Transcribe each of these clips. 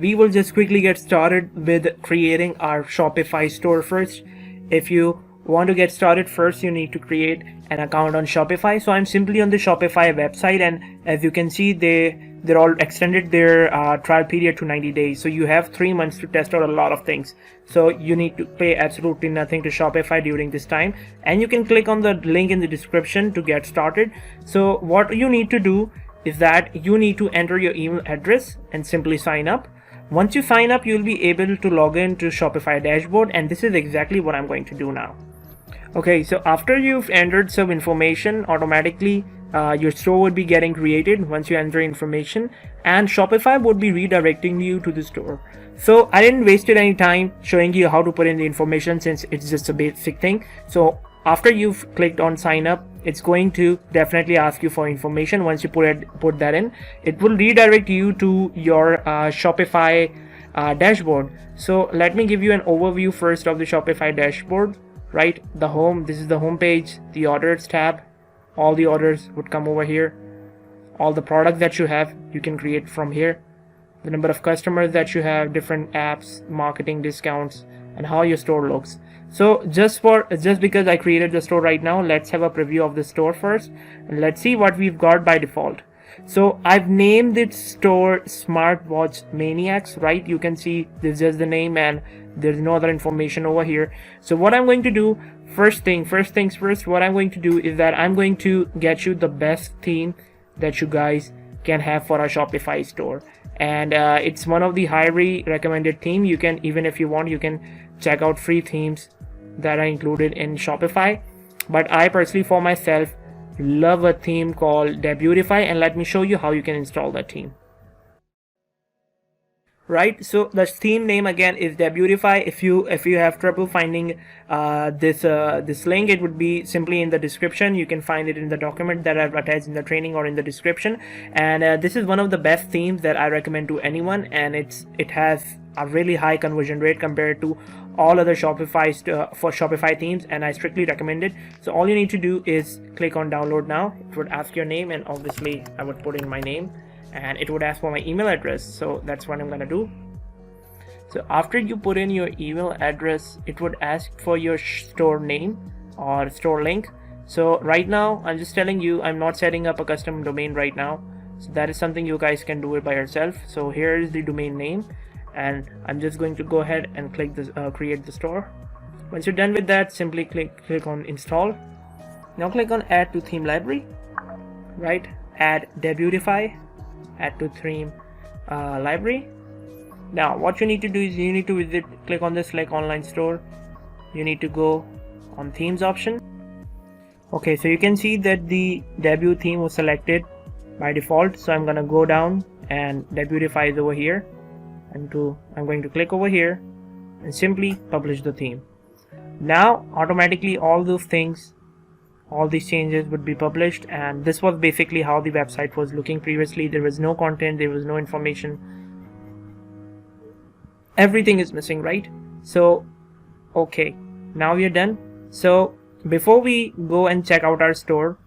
we will just quickly get started with creating our Shopify store first. If you want to get started, first you need to create an account on Shopify. So I'm simply on the Shopify website, and as you can see, they're all extended their trial period to 90 days. So you have 3 months to test out a lot of things. So you need to pay absolutely nothing to Shopify during this time, and you can click on the link in the description to get started. So what you need to do is that you need to enter your email address and simply sign up. Once you sign up, you'll be able to log in to Shopify dashboard, and this is exactly what I'm going to do now. Okay, so after you've entered some information, automatically your store would be getting created once you enter information, and Shopify would be redirecting you to the store. So I didn't waste any time showing you how to put in the information, since it's just a basic thing. So after you've clicked on sign up, it's going to definitely ask you for information. Once you put that in, it will redirect you to your Shopify dashboard. So let me give you an overview first of the Shopify dashboard. Right, the home, this is the home page, the orders tab. All the orders would come over here. All the products that you have, you can create from here. The number of customers that you have, different apps, marketing, discounts, and how your store looks. So just because I created the store right now, let's have a preview of the store first, and let's see what we've got by default. So I've named it store Smartwatch Maniacs, right? You can see this is just the name, and there's no other information over here. So what I'm going to do, first things first, what I'm going to do is that I'm going to get you the best theme that you guys can have for our Shopify store, and it's one of the highly recommended theme. You can, even if you want, you can check out free themes that are included in Shopify, but I personally for myself love a theme called Debutify, and let me show you how you can install that theme. Right, so the theme name again is Debutify. If you have trouble finding this link, it would be simply in the description. You can find it in the document that I've attached in the training or in the description. And this is one of the best themes that I recommend to anyone, and it has a really high conversion rate compared to all other Shopify themes, and I strictly recommend it. So all you need to do is click on download now. It would ask your name, and obviously I would put in my name, and it would ask for my email address. So that's what I'm gonna do. So after you put in your email address, it would ask for your store name or store link. So right now I'm just telling you, I'm not setting up a custom domain right now, so that is something you guys can do it by yourself. So here is the domain name, and I'm just going to go ahead and click this create the store. Once you're done with that, simply click on install. Now click on add to theme library, right? Add Debutify, add to theme library. Now what you need to do is you need to click on this select online store. You need to go on themes option. Okay, so you can see that the debut theme was selected by default, so I'm gonna go down, and Debutify is over here. I'm going to click over here and simply publish the theme. Now automatically all those things, all these changes would be published, and this was basically how the website was looking previously. There was no content, there was no information, everything is missing, right? So okay, now we are done. So before we go and check out our store,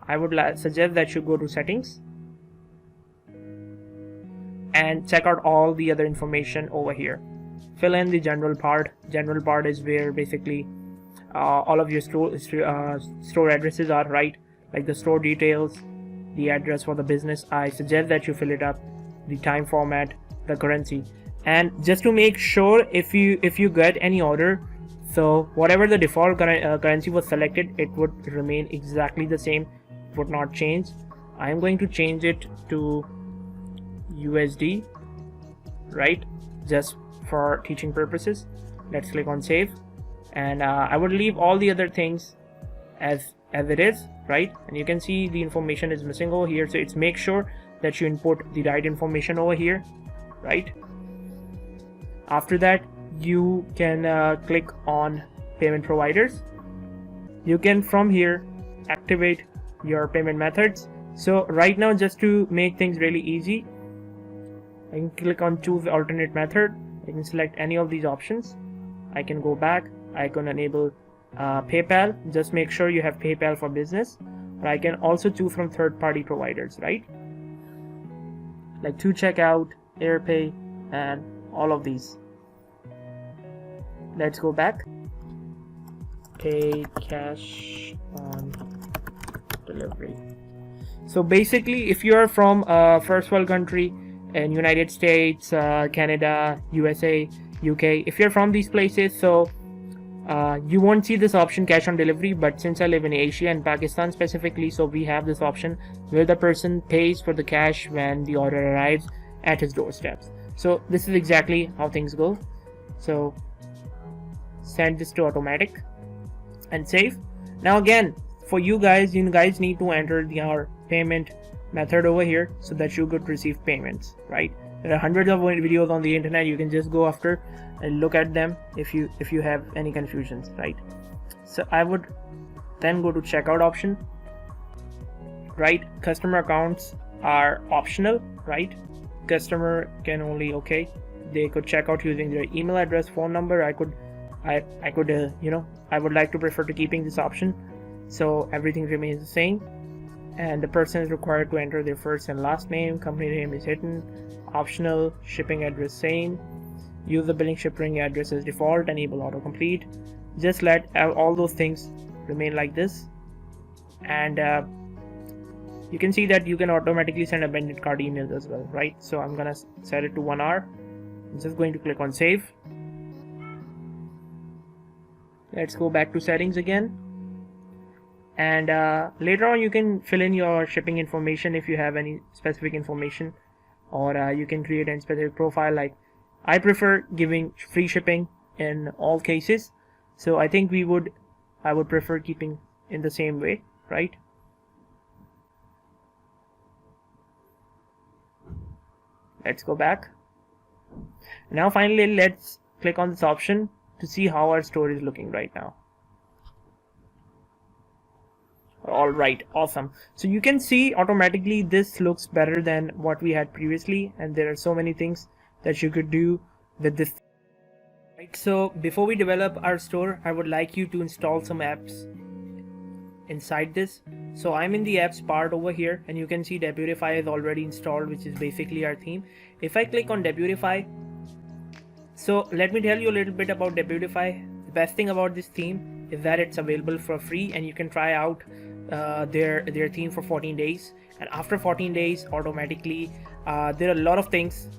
I would suggest that you go to settings and check out all the other information over here. Fill in the general part. General part is where basically all of your store addresses are, right? Like the store details, the address for the business. I suggest that you fill it up, the time format, the currency, and just to make sure if you get any order, so whatever the default currency was selected, it would remain exactly the same. Would not change. I am going to change it to USD, right, just for teaching purposes. Let's click on save, and I would leave all the other things as it is, right? And you can see the information is missing over here, so it's make sure that you input the right information over here, right? After that, you can click on payment providers. You can from here activate your payment methods. So right now, just to make things really easy, I can click on choose alternate method. I can select any of these options. I can go back, I can enable PayPal. Just make sure you have PayPal for business, or I can also choose from third-party providers, right? Like To Checkout, AirPay, and all of these. Let's go back. Pay cash on delivery. So basically, if you're from a first world country in United States, Canada, USA, UK, if you're from these places, so you won't see this option cash on delivery. But since I live in Asia and Pakistan specifically, so we have this option where the person pays for the cash when the order arrives at his doorsteps. So this is exactly how things go. So send this to automatic and save. Now again, for you guys need to enter your payment method over here so that you could receive payments, right? There are hundreds of videos on the internet. You can just go after and look at them if you have any confusions, right? So I would then go to checkout option, right? Customer accounts are optional, right? Customer can only, they could check out using their email address, phone number. I would like to prefer to keeping this option, so everything remains the same. And the person is required to enter their first and last name. Company name is hidden. Optional. Shipping address same. Use the billing shipping address as default. Enable autocomplete. Just let all those things remain like this. And you can see that you can automatically send abandoned cart emails as well, right? So I'm gonna set it to 1 hour. I'm just going to click on save. Let's go back to settings again. And later on you can fill in your shipping information if you have any specific information, or you can create a specific profile. Like I prefer giving free shipping in all cases, so I think I would prefer keeping in the same way, right? Let's go back. Now finally let's click on this option to see how our store is looking right now. Alright, awesome. So you can see automatically this looks better than what we had previously, and there are so many things that you could do with this. Right, so before we develop our store, I would like you to install some apps inside this. So I'm in the apps part over here, and you can see Deputify is already installed, which is basically our theme. If I click on Deputify, so let me tell you a little bit about Deputify. The best thing about this theme is that it's available for free, and you can try out their theme for 14 days. And after 14 days, automatically there are a lot of things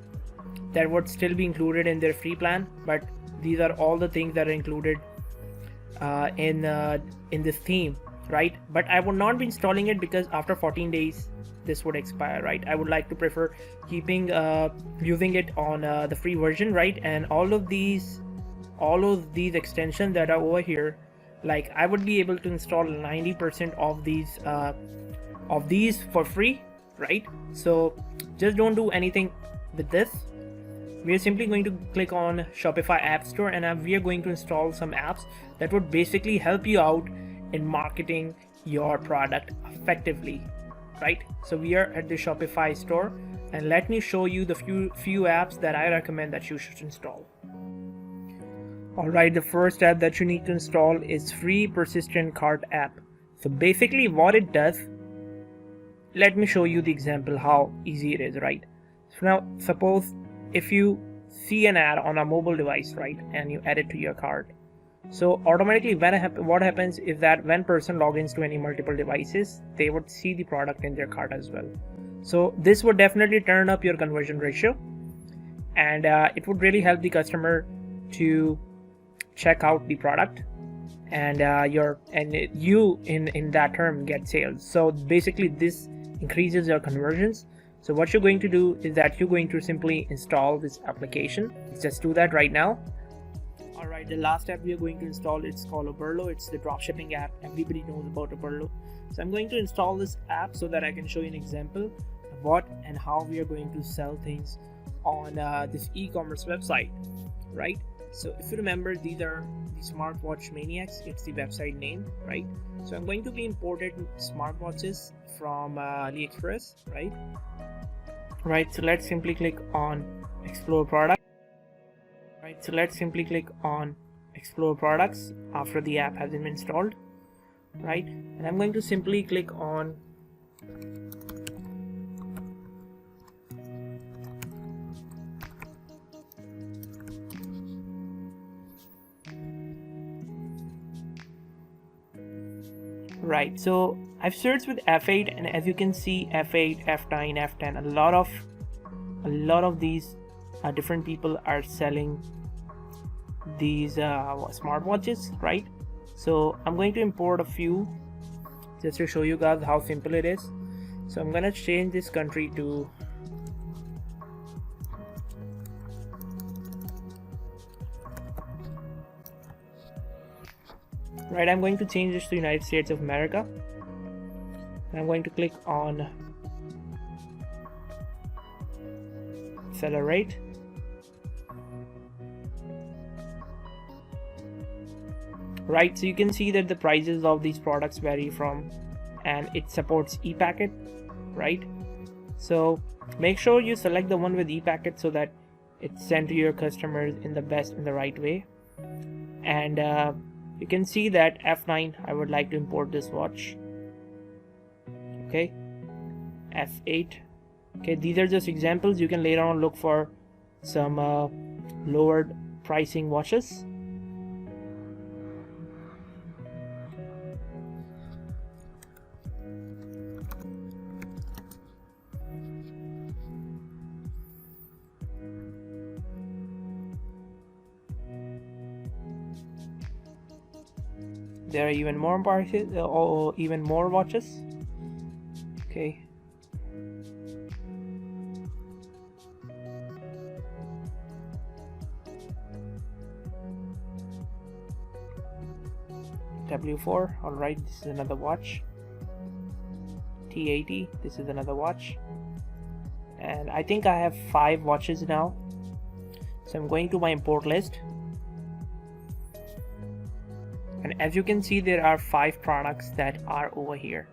that would still be included in their free plan, but these are all the things that are included in this theme, right? But I would not be installing it because after 14 days this would expire, right? I would like to prefer keeping using it on the free version, right? And all of these extensions that are over here, like I would be able to install 90% of these for free, right? So just don't do anything with this. We are simply going to click on Shopify App Store, and we are going to install some apps that would basically help you out in marketing your product effectively, right? So we are at the Shopify store, and let me show you the few apps that I recommend that you should install. Alright, the first app that you need to install is free persistent cart app. So basically what it does, let me show you the example how easy it is, right? So now suppose if you see an ad on a mobile device, right, and you add it to your cart, so automatically what happens is that when person logins to any multiple devices, they would see the product in their cart as well. So this would definitely turn up your conversion ratio, and it would really help the customer to check out the product, and you in that term get sales. So basically this increases your conversions. So what you're going to do is that you're going to simply install this application. Let's just do that right now. Alright, the last app we are going to install, it's called Urdu. It's the dropshipping app. Everybody knows about Urdu. So I'm going to install this app so that I can show you an example of what and how we are going to sell things on this e-commerce website, right? So if you remember, these are the smartwatch maniacs. It's the website name, right? So I'm going to be importing smartwatches from AliExpress, right? Right, so let's simply click on explore product. Right, so let's simply click on explore products after the app has been installed. right? And I'm going to simply click on right. So I've searched with F8, and as you can see, F8, F9, F10, a lot of these different people are selling these smartwatches, right? So I'm going to import a few just to show you guys how simple it is. So I'm gonna change this country to right. I'm going to change this to United States of America. I'm going to click on accelerate. Right, so you can see that the prices of these products vary from, and it supports e-packet, right? So make sure you select the one with e-packet so that it's sent to your customers in the right way. And you can see that F9, I would like to import this watch. Okay, F8. Okay, these are just examples. You can later on look for some lowered pricing watches. There are even more prices, or even more watches. Okay. W4, alright, this is another watch. T80, this is another watch. And I think I have 5 watches now. So I'm going to my import list. And as you can see, there are 5 products that are over here.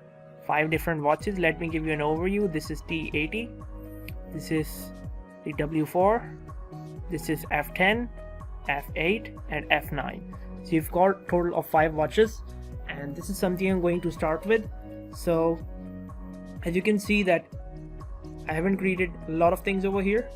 5 different watches. Let me give you an overview. This is T80. This is the W4. This is F10, F8, and F9. So you've got a total of 5 watches, and this is something I'm going to start with. So as you can see that I haven't created a lot of things over here,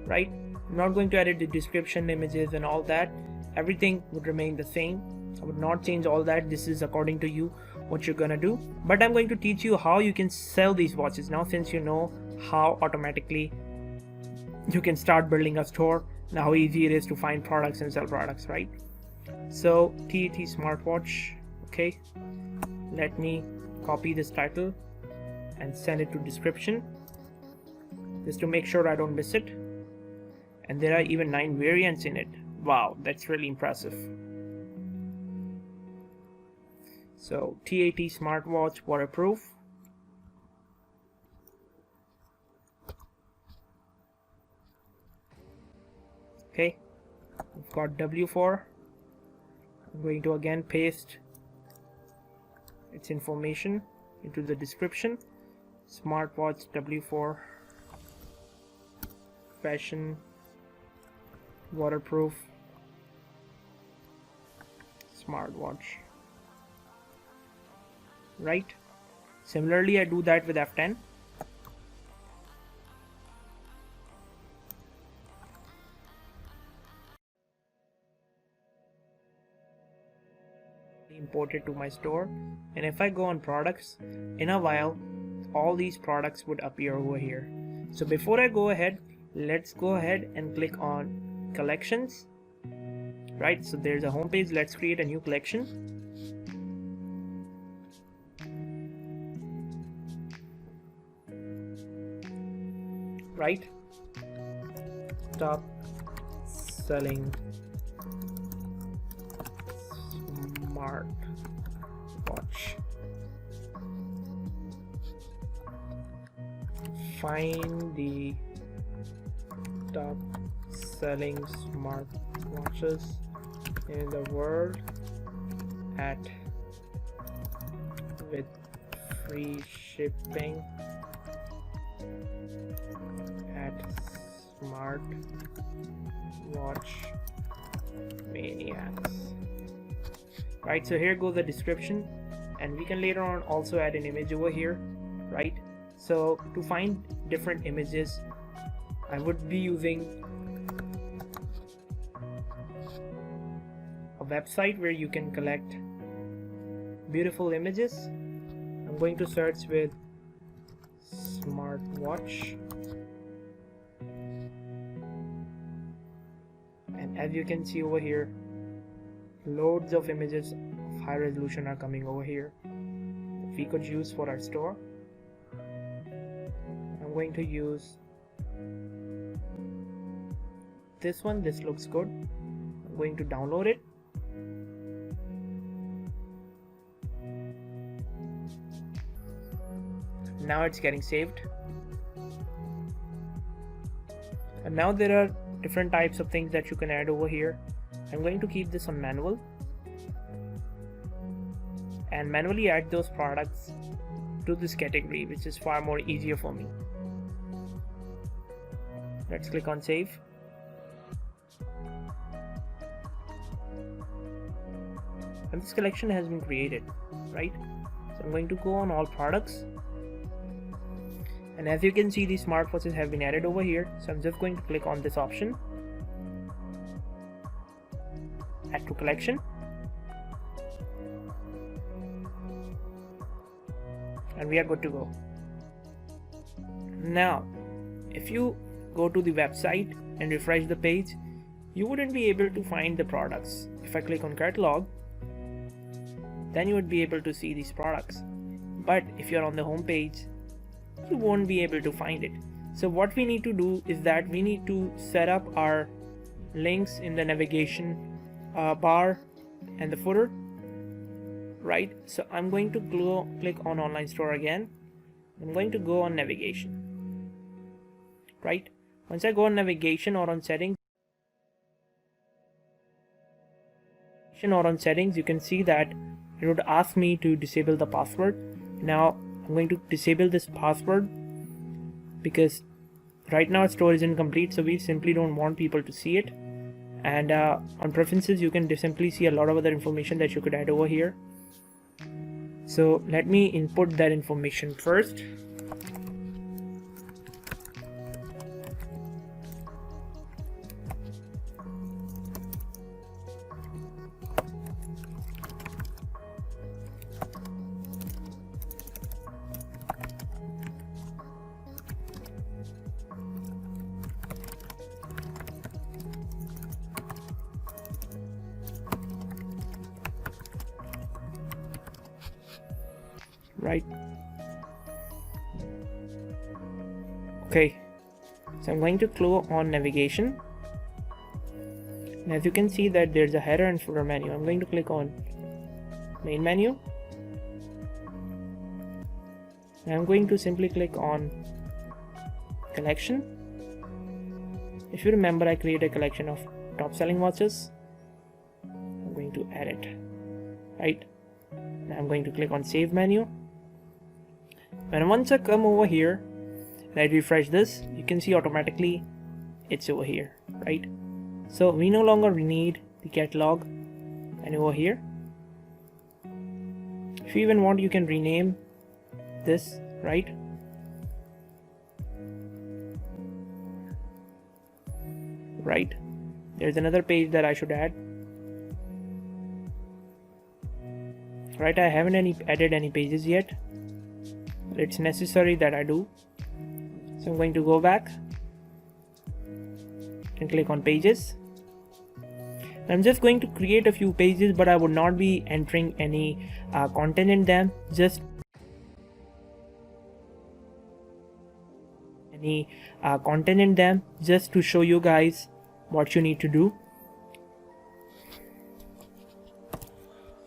right? I'm not going to edit the description, images, and all that. Everything would remain the same. I would not change all that. This is according to you what you're gonna do, but I'm going to teach you how you can sell these watches now, since you know how automatically you can start building a store and how easy it is to find products and sell products, right? So TET smartwatch. Okay, let me copy this title and send it to description just to make sure I don't miss it. And there are even 9 variants in it. Wow, that's really impressive. So TAT smartwatch, waterproof. Okay, we've got W4. I'm going to again paste its information into the description. Smartwatch W4, fashion, waterproof, smartwatch. Right, similarly I do that with F10. Import it to my store, and if I go on products, in a while all these products would appear over here. So before I go ahead, let's go ahead and click on collections. Right, so there's a home page. Let's create a new collection. Right, top selling smart watch. Find the top selling smart watches in the world at with free shipping at Smart Watch Maniacs. right? So here goes the description, and we can later on also add an image over here, right? So to find different images, I would be using a website where you can collect beautiful images. I'm going to search with smartwatch, and as you can see over here, loads of images of high resolution are coming over here that we could use for our store. I'm going to use this one. This looks good. I'm going to download it. Now it's getting saved. And now there are different types of things that you can add over here. I'm going to keep this on manual and manually add those products to this category, which is far more easier for me. Let's click on save. And this collection has been created, right? So I'm going to go on all products, and as you can see, these smartwatches have been added over here. So I'm just going to click on this option, add to collection, and we are good to go. Now if you go to the website and refresh the page, you wouldn't be able to find the products. If I click on catalog, then you would be able to see these products, but if you're on the home page, you won't be able to find it. So what we need to do is that we need to set up our links in the navigation bar and the footer, right? So I'm going to click on online store again. I'm going to go on navigation, right? Once I go on navigation or on settings, you can see that it would ask me to disable the password. Now I'm going to disable this password because right now store is incomplete, so we simply don't want people to see it. And on preferences, you can simply see a lot of other information that you could add over here. So let me input that information first. Right. Okay, so I'm going to click on navigation, and as you can see that there's a header and footer menu. I'm going to click on main menu, and I'm going to simply click on collection. If you remember, I created a collection of top selling watches. I'm going to add it, right? Now I'm going to click on save menu. And once I come over here and I refresh this, you can see automatically it's over here, right? So we no longer need the catalog and over here. If you even want, you can rename this, right? Right, there's another page that I should add. Right, I haven't added any pages yet. It's necessary that I do. So I'm going to go back and click on pages. I'm just going to create a few pages, but I would not be entering any content in them. Just just to show you guys what you need to do.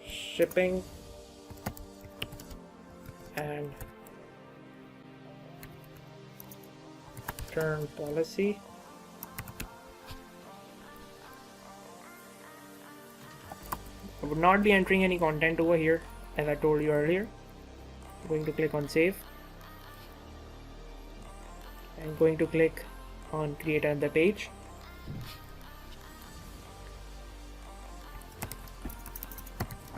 Shipping and return policy. I would not be entering any content over here, as I told you earlier. I'm going to click on save. I'm going to click on create another page.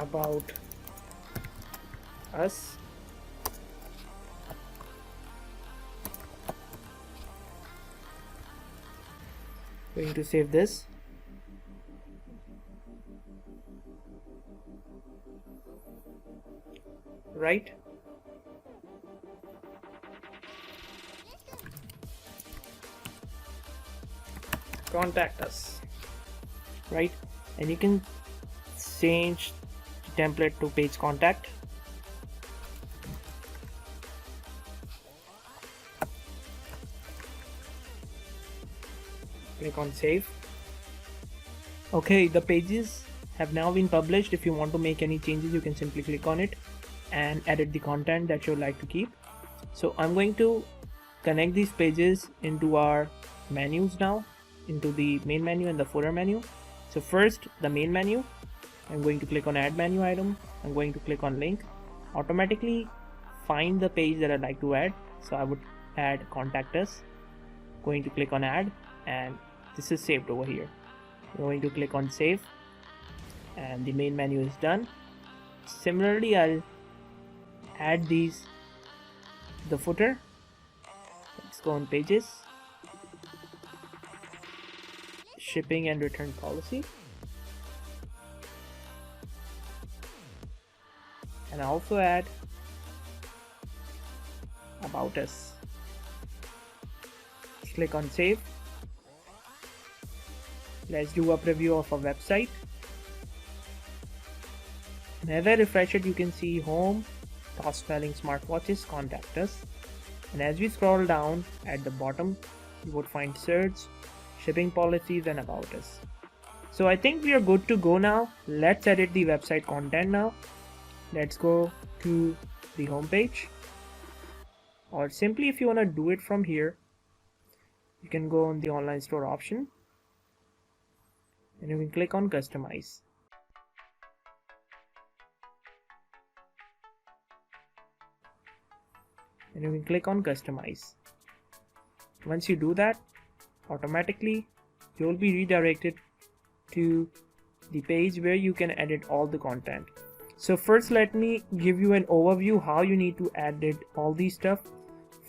about us. Going to save this. Right. Contact us. Right. And you can change the template to page contact. Click on save. Okay, the pages have now been published. If you want to make any changes, you can simply click on it and edit the content that you'd like to keep. So I'm going to connect these pages into our menus now, into the main menu and the footer menu. So first, the main menu, I'm going to click on add menu item. I'm going to click on link. Automatically find the page that I'd like to add. So I would add contact us. Going to click on add, and this is saved over here. I'm going to click on save, and the main menu is done. Similarly, I'll add these to the footer. Let's go on pages, shipping and return policy, and I also add about us. Click on save. Let's do a preview of our website. And as I refresh it, you can see home, fast selling smartwatches, contact us. And as we scroll down at the bottom, you would find search, shipping policies, and about us. So I think we are good to go now. Let's edit the website content now. Let's go to the home page, or simply if you want to do it from here, you can go on the online store option and you can click on customize. And you can click on customize. Once you do that, automatically you will be redirected to the page where you can edit all the content. So first, let me give you an overview how you need to edit all these stuff.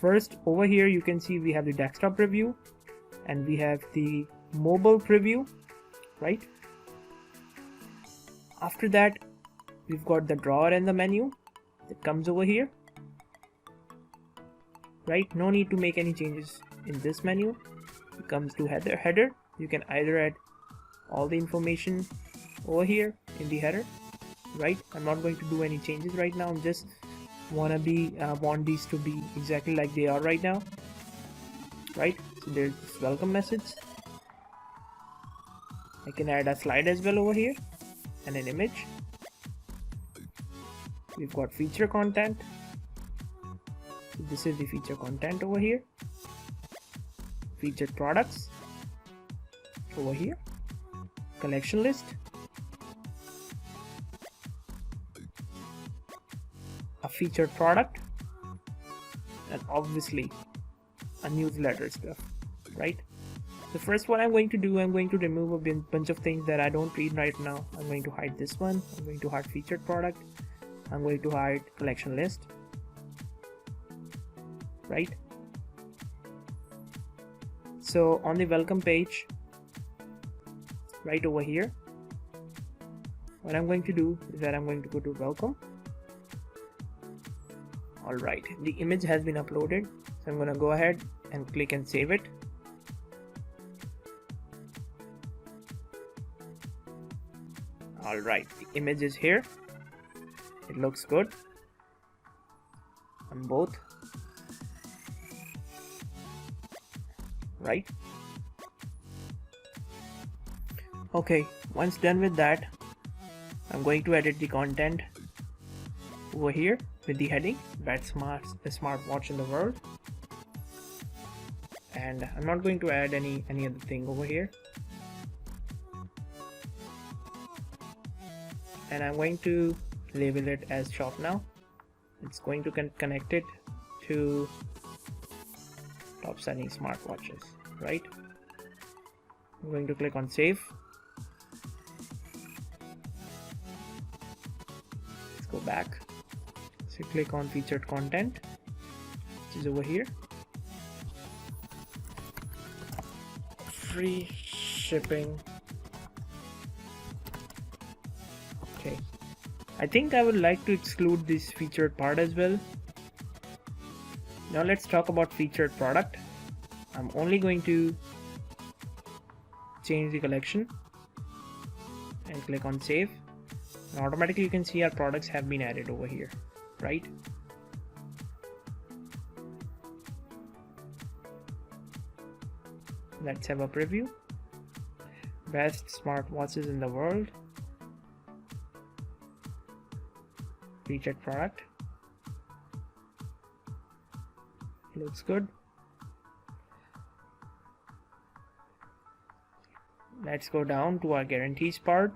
First, over here you can see we have the desktop preview and we have the mobile preview, right? After that, we've got the drawer and the menu that comes over here, right? No need to make any changes in this menu. It comes to header. You can either add all the information over here in the header, right? I'm not going to do any changes right now. I'm just want these to be exactly like they are right now, right? So there's this welcome message. I can add a slide as well over here and an image. We've got feature content. So this is the feature content over here. Featured products over here. Collection list. A featured product, and obviously a newsletter stuff, right? The first one I'm going to do, I'm going to remove a bunch of things that I don't read right now. I'm going to hide this one. I'm going to hide featured product. I'm going to hide collection list, right? So on the welcome page, right over here, what I'm going to do is that I'm going to go to welcome. Alright, the image has been uploaded, so I'm gonna go ahead and click and save it. Alright, the image is here. It looks good on both, right? Okay, once done with that, I'm going to edit the content over here with the heading best smartwatch in the world, and I'm not going to add any other thing over here, and I'm going to label it as shop now. It's going to connect it to top selling smartwatches, right? I'm going to click on save. go back. So click on featured content, which is over here. Free shipping. Okay, I think I would like to exclude this featured part as well. Now let's talk about featured product. I'm only going to change the collection and click on save, and automatically you can see our products have been added over here, right? Let's have a preview. Best smartwatches in the world. Featured product. Looks good. Let's go down to our guarantees part.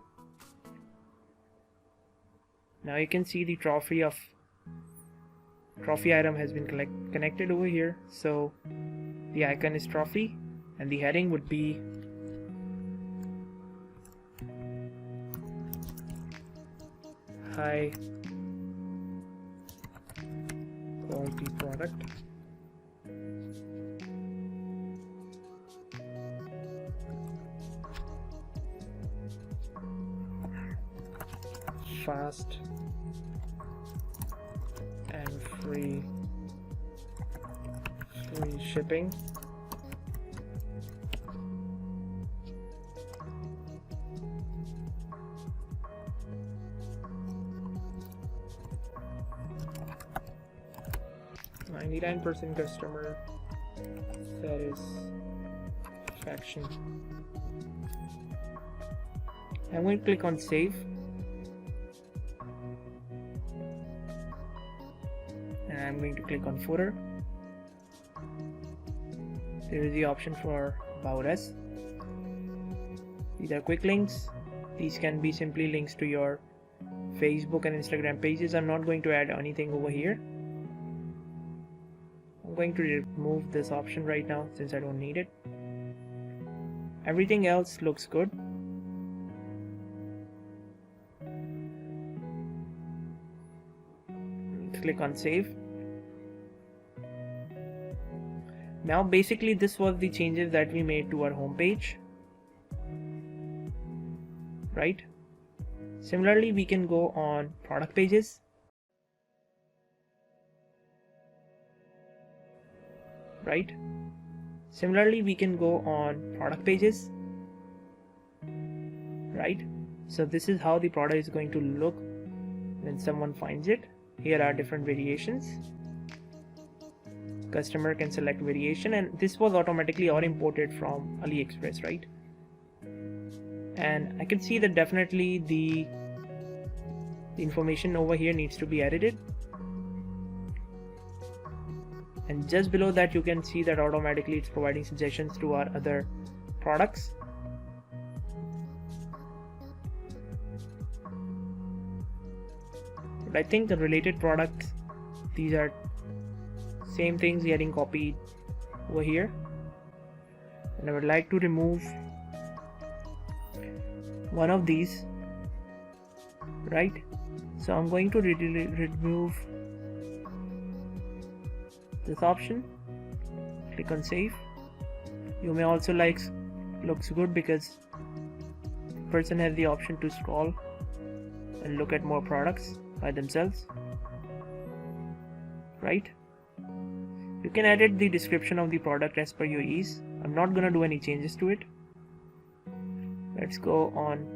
Now you can see the trophy item has been connected over here. So the icon is trophy and the heading would be high quality product. Fast and free shipping. %, customer satisfaction. I'm going to click on save. And I'm going to click on footer. There is the option for about us. These are quick links. These can be simply links to your Facebook and Instagram pages. I'm not going to add anything over here. I'm going to remove this option right now since I don't need it. Everything else looks good. Click on save. Now basically this was the changes that we made to our homepage, right? Similarly, we can go on product pages, right? Similarly, we can go on product pages, right? So this is how the product is going to look when someone finds it. Here are different variations. Customer can select variation, and this was automatically or imported from AliExpress, right? And I can see that definitely the information over here needs to be edited. And just below that you can see that automatically it's providing suggestions to our other products. But I think the related products, these are same things getting copied over here, and I would like to remove one of these, right? So I'm going to remove this option. Click on save. You may also like looks good because the person has the option to scroll and look at more products by themselves, right? You can edit the description of the product as per your ease. I'm not gonna do any changes to it. Let's go on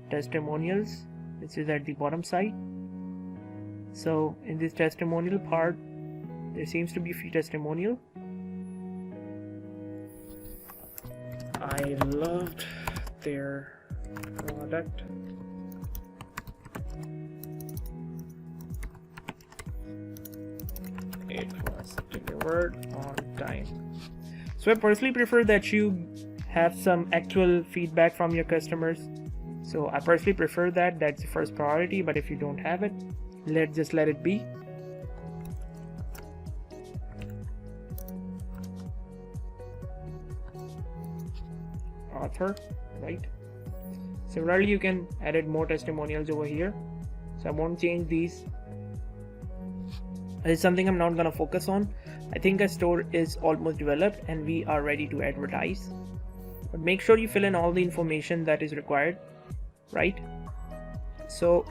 testimonials, which is at the bottom side. So in this testimonial part, there seems to be a few testimonial. I loved their product. It was delivered on time. So I personally prefer that you have some actual feedback from your customers. So I personally prefer that. That's the first priority. But if you don't have it, just let it be. Author, right? Similarly, you can edit more testimonials over here. so I won't change these. It's something I'm not gonna focus on. I think our store is almost developed and we are ready to advertise. But make sure you fill in all the information that is required, right? So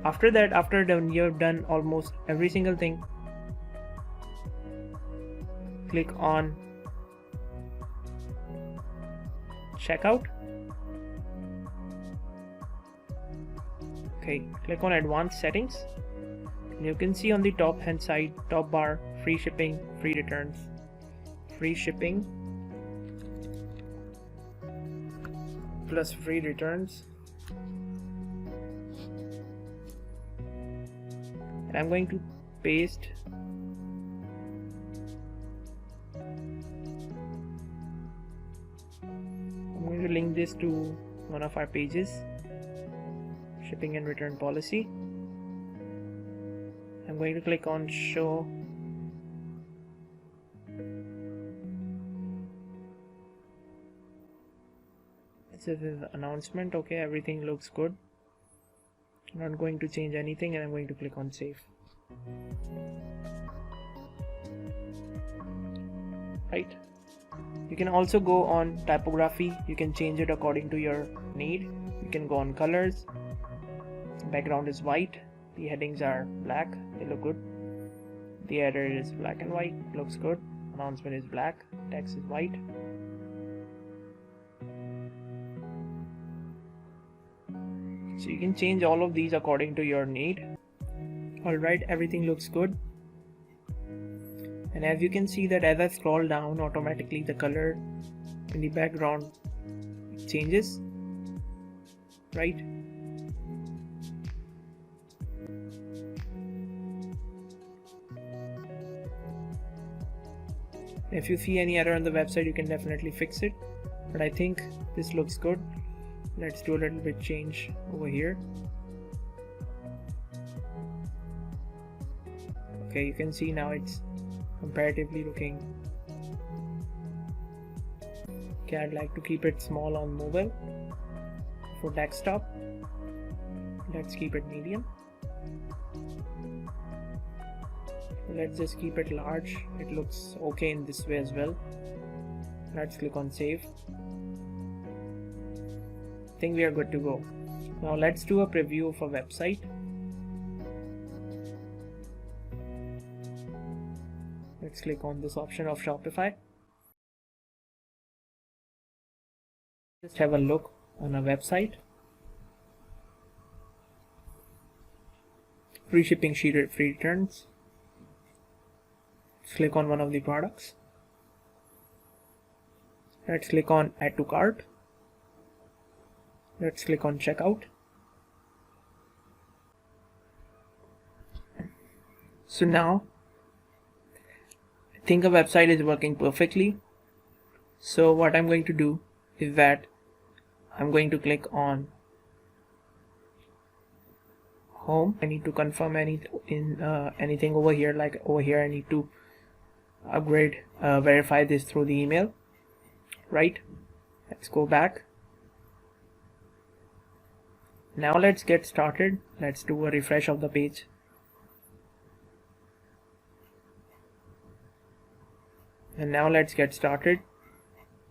after that, after you've done almost every single thing, click on checkout. Okay, click on advanced settings. And you can see on the top hand side, top bar, free shipping, free returns, free shipping plus free returns. And I'm going to paste I'm going to link this to one of our pages, shipping and return policy. I'm going to click on show this is the announcement. Okay, everything looks good. I'm not going to change anything and I'm going to click on save. Right, you can also go on typography. You can change it according to your need. You can go on colors. Background is white, the headings are black, they look good. The header is black and white, looks good. Announcement is black, text is white. So you can change all of these according to your need. Alright, everything looks good. And as you can see that as I scroll down, automatically the color in the background changes, right? If you see any error on the website, you can definitely fix it, but I think this looks good. Let's do a little bit change over here. Okay, you can see now it's comparatively looking. Okay, I'd like to keep it small on mobile. For desktop, let's keep it medium. Let's just keep it large. It looks okay in this way as well. Let's click on save. I think we are good to go. Now let's do a preview of a website. Let's click on this option of Shopify. Just have a look on a website. Free shipping, free returns. Click on one of the products. Let's click on add to cart. Let's click on checkout. So now I think a website is working perfectly. So what I'm going to do is that I'm going to click on home. I need to confirm anything over here. Like over here I need to upgrade, verify this through the email, right? Let's go back. Now let's get started. Let's do a refresh of the page. And now let's get started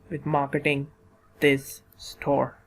with marketing this store.